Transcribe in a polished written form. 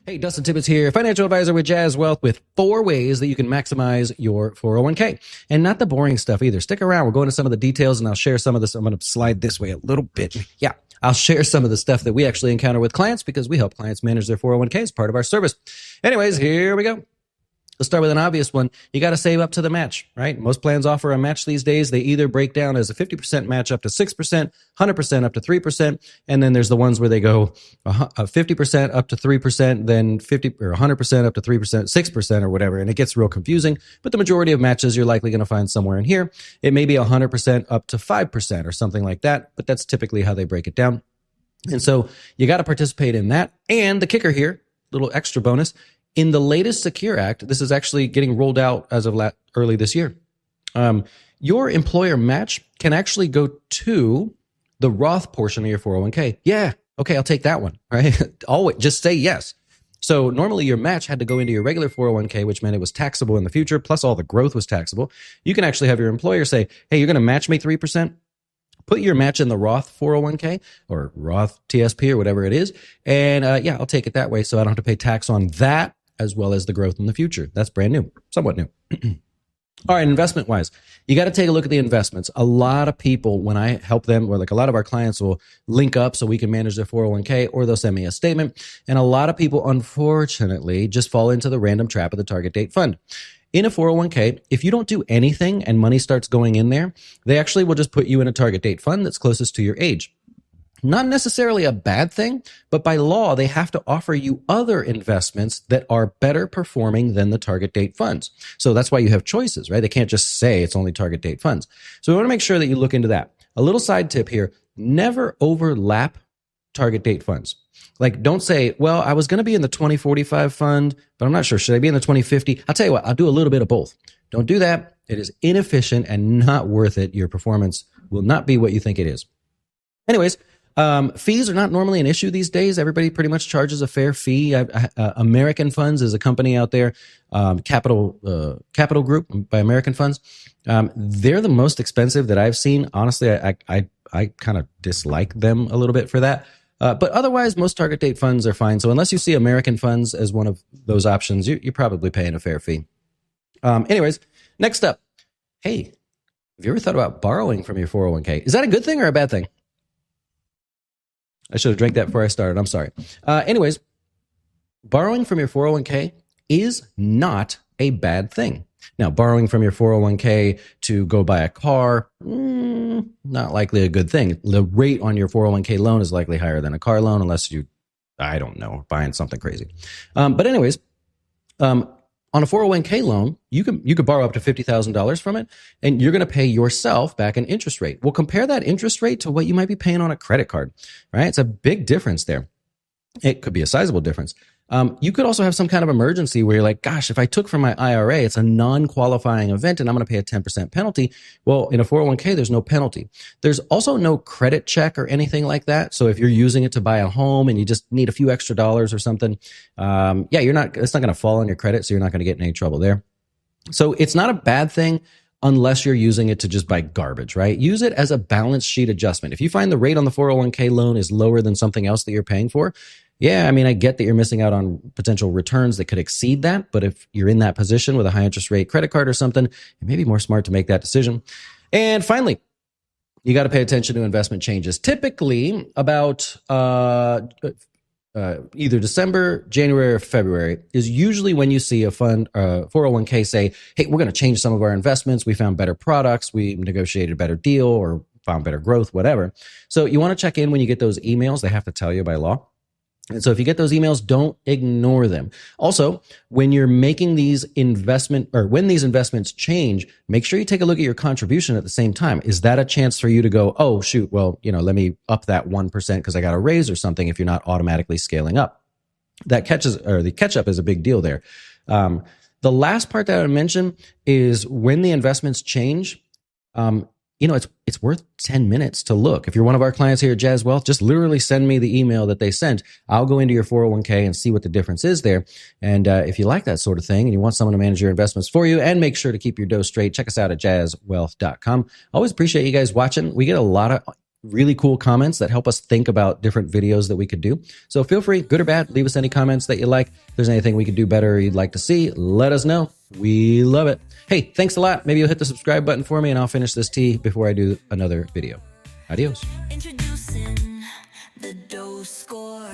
Hey, Dustin Tibbitts here, financial advisor with Jazz Wealth, with 4 ways that you can maximize your 401k. And not the boring stuff either. Stick around. We're going to some of the details, and I'll share some of this. I'm going to slide this way a little bit. Yeah, I'll share some of the stuff that we actually encounter with clients because we help clients manage their 401k as part of our service. Anyways, here we go. Let's start with an obvious one. You got to save up to the match, right? Most plans offer a match these days. They either break down as a 50% match up to 6%, 100% up to 3%, and then there's the ones where they go 50% up to 3%, then 50 or 100% up to 3%, 6% or whatever, and it gets real confusing. But the majority of matches you're likely going to find somewhere in here. It may be 100% up to 5% or something like that, but that's typically how they break it down. And so you got to participate in that. And the kicker here, little extra bonus, in the latest Secure Act, this is actually getting rolled out as of early this year. Your employer match can actually go to the Roth portion of your 401k. Yeah, okay, I'll take that one, right? Always, just say yes. So normally your match had to go into your regular 401k, which meant it was taxable in the future, plus all the growth was taxable. You can actually have your employer say, hey, you're going to match me 3%? Put your match in the Roth 401k or Roth TSP or whatever it is. And yeah, I'll take it that way so I don't have to pay tax on that, as well as the growth in the future. That's brand new, somewhat new. All right, investment wise, you got to take a look at the investments. A lot of people, when I help them, or like a lot of our clients will link up so we can manage their 401k, or they'll send me a statement. And a lot of people, unfortunately, just fall into the random trap of the target date fund. In a 401k, if you don't do anything and money starts going in there, they actually will just put you in a target date fund that's closest to your age. Not necessarily a bad thing, but by law, they have to offer you other investments that are better performing than the target date funds. So that's why you have choices, right? They can't just say it's only target date funds. So we want to make sure that you look into that. A little side tip here, never overlap target date funds. Like, don't say, well, I was going to be in the 2045 fund, but I'm not sure. Should I be in the 2050? I'll tell you what, I'll do a little bit of both. Don't do that. It is inefficient and not worth it. Your performance will not be what you think it is. Anyways, fees are not normally an issue these days. Everybody pretty much charges a fair fee. American Funds is a company out there, Capital Group by American Funds. They're the most expensive that I've seen. Honestly, I kind of dislike them a little bit for that. But otherwise, most target date funds are fine. So unless you see American Funds as one of those options, you're probably paying a fair fee. Anyways, next up. Hey, have you ever thought about borrowing from your 401k? Is that a good thing or a bad thing? I should have drank that before I started. I'm sorry. Anyways, borrowing from your 401k is not a bad thing. Now, borrowing from your 401k to go buy a car, not likely a good thing. The rate on your 401k loan is likely higher than a car loan unless you, I don't know, buying something crazy. But anyways, on a 401k loan, you could borrow up to $50,000 from it, and you're going to pay yourself back an interest rate. Well, compare that interest rate to what you might be paying on a credit card, right? It's a big difference there. It could be a sizable difference. You could also have some kind of emergency where you're like, gosh, if I took from my IRA, it's a non-qualifying event and I'm going to pay a 10% penalty. Well, in a 401k, there's no penalty. There's also no credit check or anything like that. So if you're using it to buy a home and you just need a few extra dollars or something, it's not going to fall on your credit. So you're not going to get in any trouble there. So it's not a bad thing unless you're using it to just buy garbage, right? Use it as a balance sheet adjustment. If you find the rate on the 401k loan is lower than something else that you're paying for, yeah, I mean, I get that you're missing out on potential returns that could exceed that. But if you're in that position with a high interest rate credit card or something, it may be more smart to make that decision. And finally, you got to pay attention to investment changes. Typically about either December, January, or February is usually when you see a fund, 401k say, hey, we're going to change some of our investments. We found better products. We negotiated a better deal or found better growth, whatever. So you want to check in when you get those emails. They have to tell you by law. And so if you get those emails, don't ignore them. Also, when you're making these when these investments change, make sure you take a look at your contribution at the same time. Is that a chance for you to go, oh, shoot, well, let me up that 1% because I got a raise or something if you're not automatically scaling up? The catch up is a big deal there. The last part that I would mention is when the investments change, it's worth 10 minutes to look. If you're one of our clients here at Jazz Wealth, just literally send me the email that they sent. I'll go into your 401k and see what the difference is there. And if you like that sort of thing and you want someone to manage your investments for you and make sure to keep your dough straight, check us out at jazzwealth.com. Always appreciate you guys watching. We get a lot of really cool comments that help us think about different videos that we could do. So feel free, good or bad, leave us any comments that you like. If there's anything we could do better or you'd like to see, let us know. We love it. Hey, thanks a lot. Maybe you'll hit the subscribe button for me and I'll finish this tea before I do another video. Adios. Introducing the dose score.